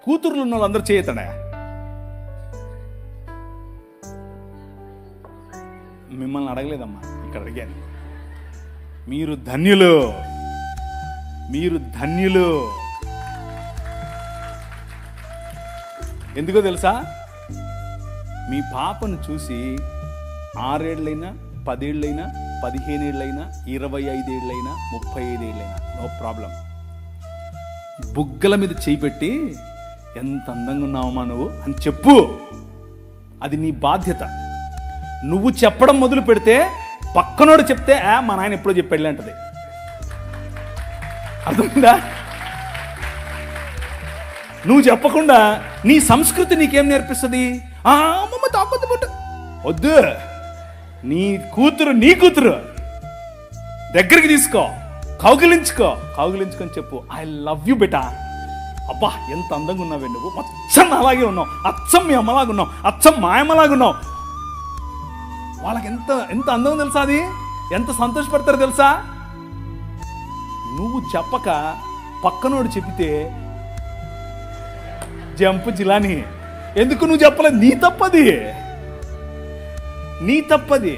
కూతుర్లు ఉన్న వాళ్ళందరూ చేయతడా? మిమ్మల్ని అడగలేదమ్మా, ఇక్కడ అడిగాను. మీరు ధన్యులు, మీరు ధన్యులు. ఎందుకో తెలుసా? మీ పాపను చూసి 6 ఏళ్ళైనా 10 ఏళ్ళైనా 15 ఏళ్ళైనా 25 ఏళ్ళైనా 35 ఏళ్ళైనా నో ప్రాబ్లం, బుగ్గల మీద చేయి పెట్టి ఎంత అందంగా ఉన్నావమ్మా నువ్వు అని చెప్పు. అది నీ బాధ్యత. నువ్వు చెప్పడం మొదలు పెడితే పక్కనోడు చెప్తే మా నాయన ఎప్పుడో చెప్పాడులే అంటది. అర్థమైందా? నువ్వు చెప్పకుండా నీ సంస్కృతి నీకేం నేర్పిస్తుంది? అమ్మమ్మ తాకొద్దు పుట్టు వద్దు. నీ కూతురు దగ్గరికి తీసుకో, కౌగిలించుకొని చెప్పు, ఐ లవ్ యూ బెటా. అబ్బా ఎంత అందంగా ఉన్నావే నువ్వు, అచ్చం అలాగే ఉన్నావు, అచ్చం మీ అమ్మలాగా ఉన్నావు, అచ్చం మా అమ్మలాగా ఉన్నావు. వాళ్ళకి ఎంత అందం తెలుసా? అది ఎంత సంతోషపడతారు తెలుసా? నువ్వు చెప్పక పక్కనోడు చెప్పితే జంపు జిలాని. ఎందుకు నువ్వు చెప్పలేదు? నీ తప్పది.